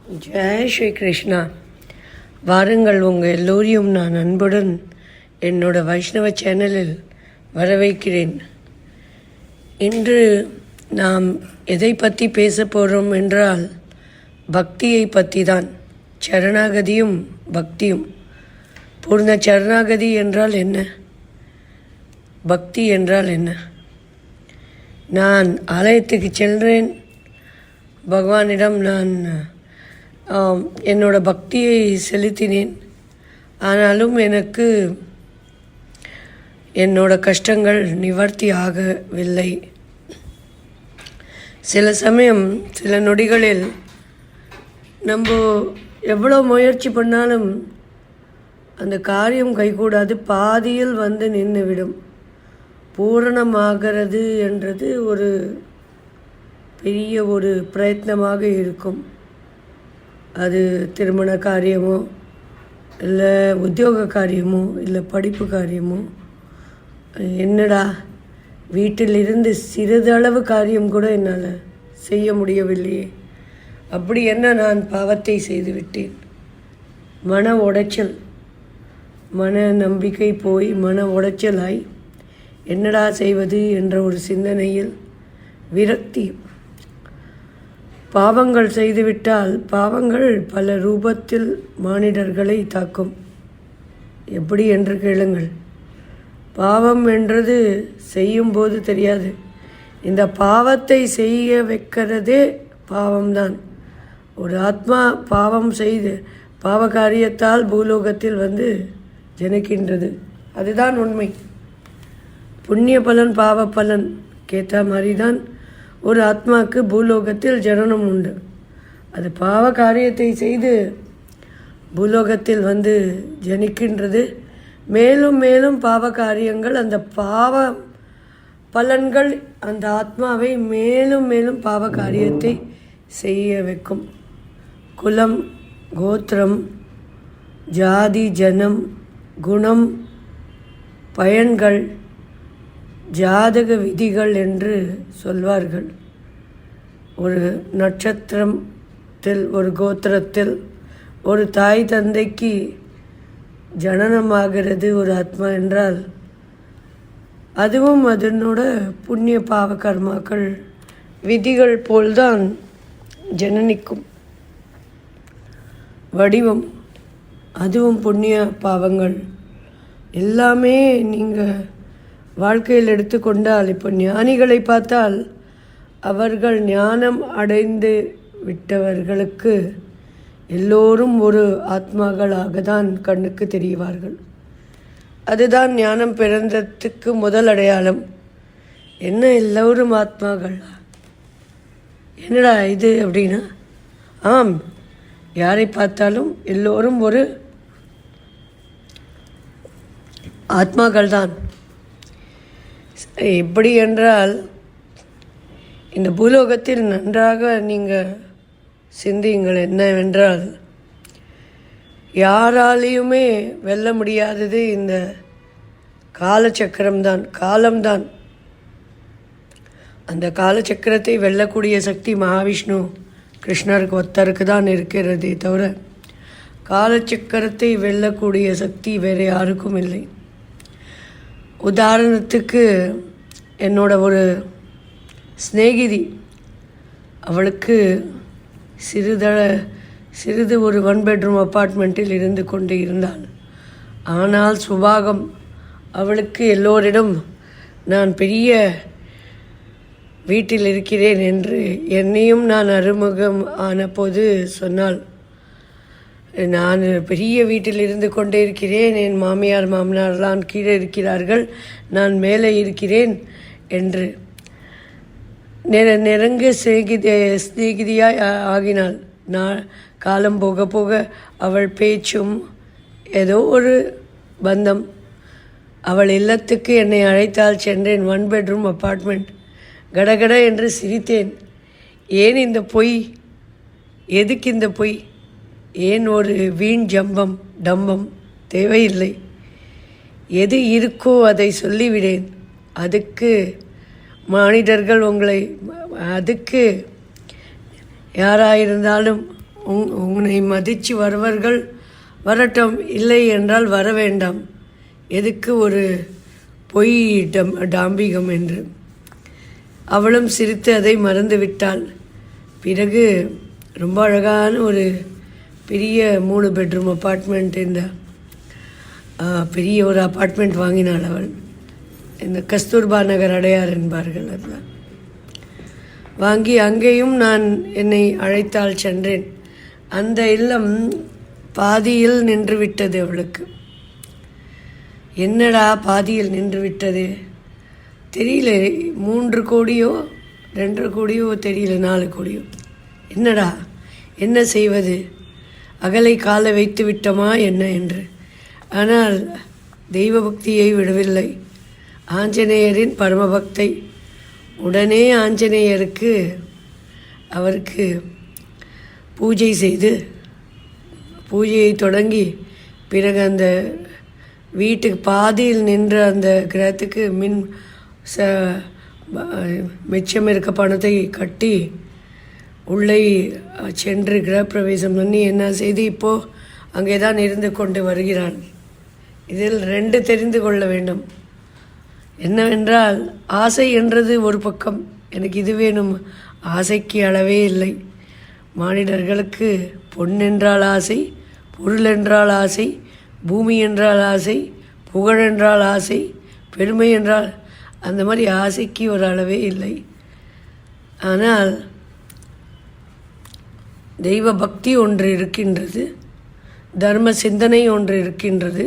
ஜெய் ஸ்ரீ கிருஷ்ணா. வாருங்கள், உங்கள் எல்லோரையும் நான் அன்புடன் என்னோட வைஷ்ணவ சேனலில் வரவேற்கிறேன். இன்று நாம் எதை பற்றி பேச போகிறோம் என்றால் பக்தியை பற்றி தான். சரணாகதியும் பக்தியும். பூர்ண சரணாகதி என்றால் என்ன? பக்தி என்றால் என்ன? நான் ஆலயத்துக்கு செல்கிறேன், பகவானிடம் நான் என்னோட பக்தியை செலுத்தினேன். ஆனாலும் எனக்கு என்னோட கஷ்டங்கள் நிவர்த்தி ஆகவில்லை. சில சமயம் சில நொடிகளில் நம்ம எவ்வளோ முயற்சி பண்ணாலும் அந்த காரியம் கைகூடாது, பாதியில் வந்து நின்றுவிடும். பூரணமாகிறது என்றது ஒரு பெரிய ஒரு பிரயத்னமாக இருக்கும். அது திருமண காரியமோ இல்லை உத்தியோக காரியமோ இல்லை படிப்பு காரியமோ, என்னடா வீட்டிலிருந்து சிறிதளவு காரியம் கூட என்னால் செய்ய முடியவில்லையே, அப்படி என்ன நான் பாவத்தை செய்துவிட்டேன். மன உடைச்சல், மன நம்பிக்கை போய் மன உடைச்சலாய் என்னடா செய்வது என்ற ஒரு சிந்தனையில் விரக்தி. பாவங்கள் செய்துவிட்டால் பாவங்கள் பல ரூபத்தில் மானிடர்களை தாக்கும். எப்படி என்று கேளுங்கள். பாவம் என்றது செய்யும்போது தெரியாது. இந்த பாவத்தை செய்ய வைக்கிறதே பாவம்தான். ஒரு ஆத்மா பாவம் செய்து பாவ காரியத்தால் பூலோகத்தில் வந்து ஜனிக்கின்றது. அதுதான் உண்மை. புண்ணிய பலன் பாவ பலன் கேட்ட மாதிரி தான் ஒரு ஆத்மாவுக்கு பூலோகத்தில் ஜனனம் உண்டு. அது பாவ காரியத்தை செய்து பூலோகத்தில் வந்து ஜனிக்கின்றது. மேலும் மேலும் பாவ காரியங்கள், அந்த பாவ பலன்கள் அந்த ஆத்மாவை மேலும் மேலும் பாவ காரியத்தை செய்ய வைக்கும். குலம், கோத்திரம், ஜாதி, ஜனம், குணம், பயன்கள், ஜாதக விதிகள் என்று சொல்வார்கள். ஒரு நட்சத்திரத்தில், ஒரு கோத்திரத்தில் ஒரு தாய் தந்தைக்கு ஜனனமாகிறது ஒரு ஆத்மா என்றால், அதுவும் அதனோட புண்ணிய பாவ கர்மாக்கள் விதிகள் போல்தான் ஜனனிக்கும். வடிவம், அதுவும் புண்ணிய பாவங்கள் எல்லாமே. நீங்கள் வாழ்க்கையில் எடுத்துக்கொண்டால், இப்போ ஞானிகளை பார்த்தால் அவர்கள் ஞானம் அடைந்து விட்டவர்களுக்கு எல்லோரும் ஒரு ஆத்மாக்களாக தான் கண்ணுக்கு தெரிவார்கள். அதுதான் ஞானம் பிறந்ததுக்கு முதல் அடையாளம். என்ன எல்லோரும் ஆத்மாக்கள், என்னடா இது அப்படின்னா, ஆம், யாரை பார்த்தாலும் எல்லோரும் ஒரு ஆத்மாக்கள் தான். எப்படி என்றால், இந்த பூலோகத்தில் நன்றாக நீங்கள் சிந்தியுங்கள். என்னவென்றால், யாராலையுமே வெல்ல முடியாதது இந்த காலச்சக்கரம்தான், காலம்தான். அந்த காலச்சக்கரத்தை வெல்லக்கூடிய சக்தி மகாவிஷ்ணு கிருஷ்ணருக்கு ஒத்தருக்கு தான் இருக்கிறதே தவிர காலச்சக்கரத்தை வெல்லக்கூடிய சக்தி வேறு யாருக்கும் இல்லை. உதாரணத்துக்கு என்னோட ஒரு சிநேகிதி, அவளுக்கு சிறிது ஒரு 1 பெட்ரூம் அப்பார்ட்மெண்ட்டில் இருந்து கொண்டு இருந்தாள். ஆனால் சுபாகம் அவளுக்கு எல்லோரிடம் நான் பெரிய வீட்டில் இருக்கிறேன் என்று என்னையும் நான் அறிமுகம் ஆன போது சொன்னாள். நான் பெரிய வீட்டில் இருந்து கொண்டே இருக்கிறேன், என் மாமியார் மாமனார்லாம் கீழே இருக்கிறார்கள், நான் மேலே இருக்கிறேன் என்று நெருங்க சிநேகிதியாய் ஆகினாள். நான் காலம் போக போக அவள் பேச்சும் ஏதோ ஒரு பந்தம். அவள் இல்லத்துக்கு என்னை அழைத்தால் சென்றேன். 1 பெட்ரூம் அப்பார்ட்மெண்ட். கடகட என்று சிரித்தேன். ஏன் இந்த பொய்? எதுக்கு இந்த பொய்? ஏன் ஒரு வீண் ஜம்பம் டம்பம் தேவையில்லை. எது இருக்கோ அதை சொல்லிவிடேன். அதுக்கு மானிடர்கள் உங்களை, அதுக்கு யாராயிருந்தாலும் உன்னை மதித்து வருவர்கள் வரட்டும், இல்லை என்றால் வர வேண்டாம். எதுக்கு ஒரு பொய் டாம்பிகம் என்று. அவளும் சிரித்து அதை மறந்து விட்டாள். பிறகு ரொம்ப அழகான ஒரு பெரிய 3 பெட்ரூம் அப்பார்ட்மெண்ட், இந்த பெரிய ஒரு அப்பார்ட்மெண்ட் வாங்கினாள் அவள். இந்த கஸ்தூர்பா நகர் அடையார் என்பார்கள். அதில் வாங்கி அங்கேயும் நான் என்னை அழைத்தால் சென்றேன். அந்த இல்லம் பாதியில் நின்று விட்டது. அவளுக்கு என்னடா பாதியில் நின்று விட்டது தெரியல. 3 கோடியோ 2 கோடியோ தெரியல, 4 கோடியோ. என்னடா என்ன செய்வது, அகலை கால வைத்து விட்டோமா என்ன என்று. ஆனால் தெய்வ பக்தியை விடவில்லை. ஆஞ்சநேயரின் பரமபக்தை. உடனே ஆஞ்சநேயருக்கு அவருக்கு பூஜை செய்து, பூஜையை தொடங்கி பிறகு அந்த வீட்டுக்கு பாதியில் நின்ற அந்த கிரகத்துக்கு மிச்சம் இருக்க பணத்தை கட்டி உள்ளே சென்று கிரகப்பிரவேசம் பண்ணி என்ன செய்து இப்போது அங்கே தான் இருந்து கொண்டு வருகிறான். இதில் 2 தெரிந்து கொள்ள வேண்டும். என்னவென்றால், ஆசை என்றது ஒரு பக்கம், எனக்கு இது வேணும், ஆசைக்கு அளவே இல்லை. மானிடர்களுக்கு பொன் என்றால் ஆசை, பொருள் என்றால் ஆசை, பூமி என்றால் ஆசை, புகழ் என்றால் ஆசை, பெருமை என்றால், அந்த மாதிரி ஆசைக்கு ஒரு அளவே இல்லை. ஆனால் தெய்வ பக்தி ஒன்று இருக்கின்றது, தர்ம சிந்தனை ஒன்று இருக்கின்றது,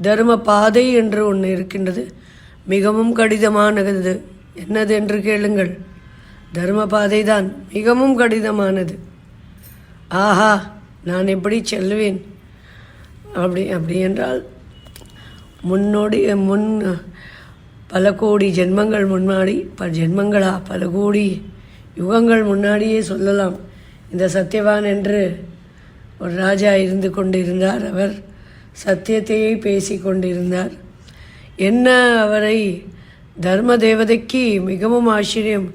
தர்ம பாதை என்று ஒன்று இருக்கின்றது. மிகவும் கடினமானது. என்னது என்று கேளுங்கள். தர்ம பாதை தான் மிகவும் கடினமானது. ஆஹா, நான் எப்படி செல்வேன் அப்படி என்றால் முன் பல கோடி ஜென்மங்கள் முன்னாடி, பல கோடி யுகங்கள் முன்னாடியே சொல்லலாம். இந்த சத்யவான் என்று ஒரு ராஜா இருந்து கொண்டிருந்தார். அவர் சத்தியத்தையே பேசி கொண்டிருந்தார். என்ன அவரை தர்ம தேவதைக்கு மிகவும் ஆச்சரியம்.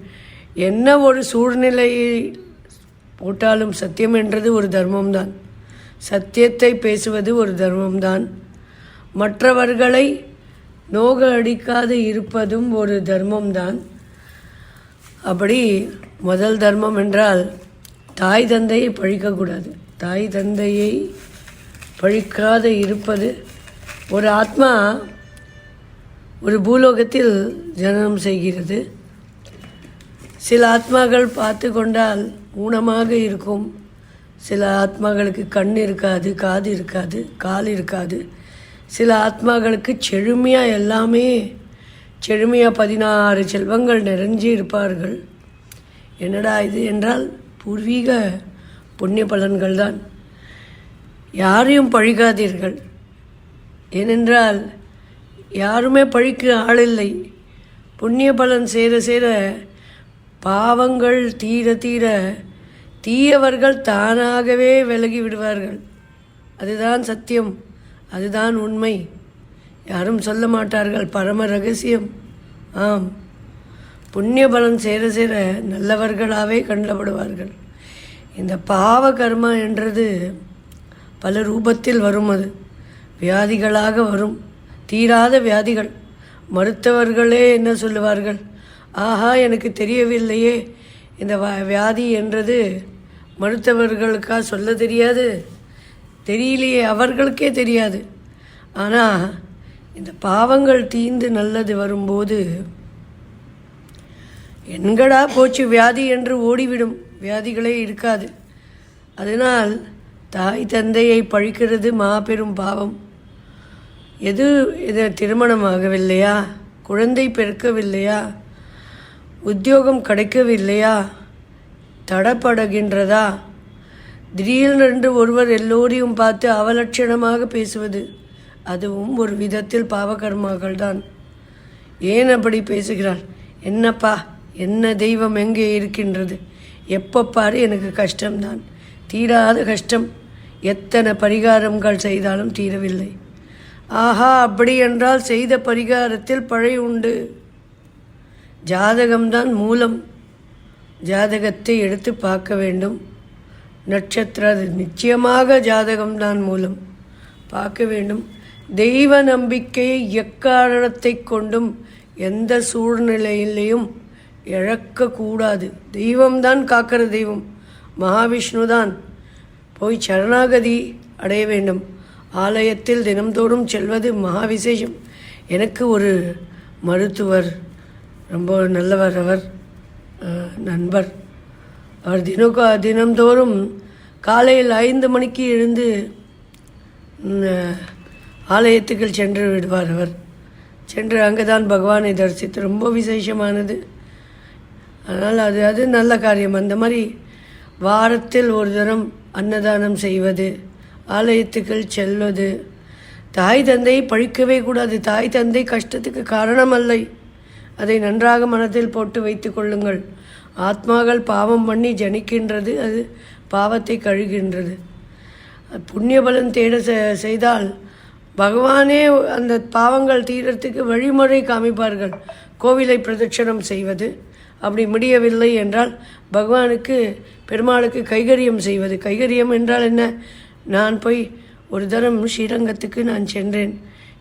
என்ன ஒரு சூழ்நிலையை போட்டாலும் சத்தியம் என்றது ஒரு தர்மம்தான். சத்தியத்தை பேசுவது ஒரு தர்மம்தான். மற்றவர்களை நோக அடிக்காது இருப்பதும் ஒரு தர்மம்தான். அப்படி முதல் தர்மம் என்றால் தாய் தந்தையை பழிக்கக்கூடாது. தாய் தந்தையை பழிக்காது இருப்பது. ஒரு ஆத்மா ஒரு பூலோகத்தில் ஜனனம் செய்கிறது. சில ஆத்மாக்கள் பார்த்து கொண்டால் ஊனமாக இருக்கும். சில ஆத்மாக்களுக்கு கண் இருக்காது, காது இருக்காது, கால் இருக்காது. சில ஆத்மாக்களுக்கு செழுமையாக எல்லாமே செழுமையாக 16 செல்வங்கள் நிறைஞ்சி இருப்பார்கள். என்னடா இது என்றால் பூர்வீக புண்ணிய பலன்கள் தான். யாரையும் பழிக்காதீர்கள். ஏனென்றால் யாருமே பழிக்க ஆளில்லை. புண்ணிய பலன் சேர சேர பாவங்கள் தீர தீர தீயவர்கள் தானாகவே விலகி விடுவார்கள். அதுதான் சத்தியம், அதுதான் உண்மை. யாரும் சொல்ல மாட்டார்கள், பரம ரகசியம். ஆம், புண்ணிய பலன் சேர சேர நல்லவர்களாகவே கண்டப்படுவார்கள். இந்த பாவ கர்மா என்றது பல ரூபத்தில் வரும். அது வியாதிகளாக வரும், தீராத வியாதிகள். மருத்துவர்களே என்ன சொல்லுவார்கள், ஆஹா எனக்கு தெரியவில்லையே, இந்த வியாதி என்றது மருத்துவர்களுக்கா சொல்ல தெரியாது, தெரியலையே, அவர்களுக்கே தெரியாது. ஆனால் இந்த பாவங்கள் தீந்து நல்லது வரும்போது என்கடா போச்சு வியாதி என்று ஓடிவிடும். வியாதிகளே இருக்காது. அதனால் தாய் தந்தையை பழிக்கிறது மாபெரும் பாவம். இது திருமணம் ஆகவில்லையா, குழந்தை பிறக்கவில்லையா, உத்தியோகம் கிடைக்கவில்லையா, தடப்படுகின்றதா, திடீரென்று ஒருவர் எல்லோரையும் பார்த்து அவலட்சணமாக பேசுவது, அதுவும் ஒரு விதத்தில் பாவகர்மாக்கள் தான். ஏன் அப்படி பேசுகிறார்? என்னப்பா, என்ன தெய்வம் எங்கே இருக்கின்றது? எப்போ பாரு எனக்கு கஷ்டம்தான், தீராத கஷ்டம். எத்தனை பரிகாரங்கள் செய்தாலும் தீரவில்லை. ஆஹா, அப்படி என்றால் செய்த பரிகாரத்தில் பழை உண்டு. ஜாதகம்தான் மூலம். ஜாதகத்தை எடுத்து பார்க்க வேண்டும். நட்சத்திரம், அது நிச்சயமாக ஜாதகம்தான் மூலம் பார்க்க வேண்டும். தெய்வ நம்பிக்கையை எக்காரணத்தை கொண்டும் எந்த சூழ்நிலையிலையும் இழக்கக்கூடாது. தெய்வம்தான் காக்கிற தெய்வம், மகாவிஷ்ணு தான். போய் சரணாகதி அடைய வேண்டும். ஆலயத்தில் தினம்தோறும் செல்வது மகா விசேஷம். எனக்கு ஒரு மருத்துவர், ரொம்ப நல்லவர், அவர் நண்பர். அவர் தினம்தோறும் காலையில் 5 மணிக்கு எழுந்து ஆலயத்துக்கு சென்று விடுவார். அவர் சென்று அங்கே தான் பகவானை தரிசித்து, ரொம்ப விசேஷமானது. அதனால் அது நல்ல காரியம். அந்த மாதிரி வாரத்தில் ஒரு தரம் அன்னதானம் செய்வது, ஆலயத்துக்கள் செல்வது. தாய் தந்தையை பழிக்கவே கூடாது. தாய் தந்தை கஷ்டத்துக்கு காரணம் அல்ல. அதை நன்றாக மனத்தில் போட்டு வைத்து கொள்ளுங்கள். ஆத்மாக்கள் பாவம் பண்ணி ஜனிக்கின்றது, அது பாவத்தை கழுகின்றது. புண்ணிய பலன் தேட செய்தால் பகவானே அந்த பாவங்கள் தீரத்துக்கு வழிமுறை காமிப்பார்கள். கோவிலை பிரதட்சணம் செய்வது, அப்படி முடியவில்லை என்றால் பகவானுக்கு, பெருமாளுக்கு கைகரியம் செய்வது. கைகரியம் என்றால் என்ன? நான் போய் ஒரு தரம் ஸ்ரீரங்கத்துக்கு நான் சென்றேன்.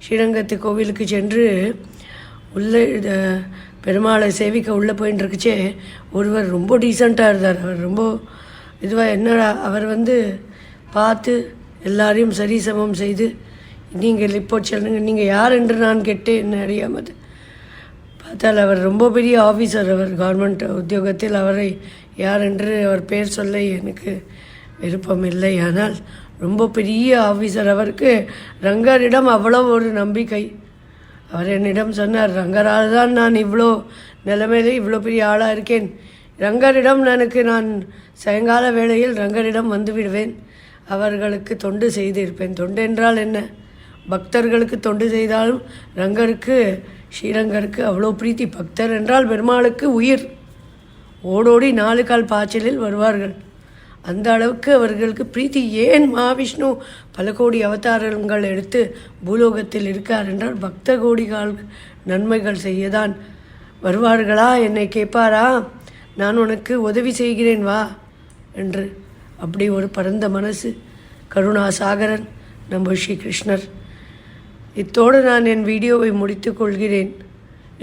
ஸ்ரீரங்கத்து கோவிலுக்கு சென்று உள்ளே பெருமாளை சேவிக்க உள்ளே போயின்னு இருக்குச்சே, ஒருவர் ரொம்ப டீசெண்டாக இருந்தார். அவர் ரொம்ப இதுவாக என்னடா, அவர் பார்த்து எல்லாரையும் சரிசமம் செய்து, நீங்கள் இப்போ சொல்லுங்க, நீங்கள் யார் என்று நான் கேட்டேன், என்ன அறியாமது. பார்த்தால் அவர் ரொம்ப பெரிய ஆஃபீஸர். அவர் கவர்மெண்ட் உத்தியோகத்தில். அவரை யார் என்று அவர் பேர் சொல்ல எனக்கு விருப்பம் இல்லை. ஆனால் ரொம்ப பெரிய ஆஃபீஸர். அவருக்கு ரங்கரிடம் அவ்வளோ ஒரு நம்பிக்கை. அவர் என்னிடம் சொன்னார், ரங்கரால் தான் நான் இவ்வளோ நிலைமையிலே இவ்வளோ பெரிய ஆளாக இருக்கேன். ரங்கரிடம் நான் சாயங்கால வேளையில் ரங்கரிடம் வந்து விடுவேன். அவர்களுக்கு தொண்டு செய்திருப்பேன். தொண்டு என்றால் என்ன? பக்தர்களுக்கு தொண்டு செய்தாலும் ரங்கருக்கு, ஸ்ரீரங்கருக்கு அவ்வளோ பிரீத்தி. பக்தர் என்றால் பெருமாளுக்கு உயிர். ஓடோடி 4 கால் பாய்ச்சலில் வருவார்கள். அந்த அளவுக்கு அவர்களுக்கு பிரீத்தி. ஏன் மகாவிஷ்ணு பல கோடி அவதாரங்கள் எடுத்து பூலோகத்தில் இருக்கார் என்றால் பக்த கோடிகால் நன்மைகள் செய்யதான் வருவார்களா? என்னை கேட்பாரா, நான் உனக்கு உதவி செய்கிறேன் வா என்று. அப்படி ஒரு பரந்த மனசு, கருணாசாகரன் நம்ம ஸ்ரீ கிருஷ்ணர். இத்தோடு நான் என் வீடியோவை முடித்து கொள்கிறேன்.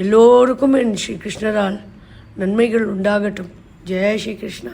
எல்லோருக்கும் என் ஸ்ரீ கிருஷ்ணரால் நன்மைகள் உண்டாகட்டும். ஜெய ஸ்ரீ கிருஷ்ணா.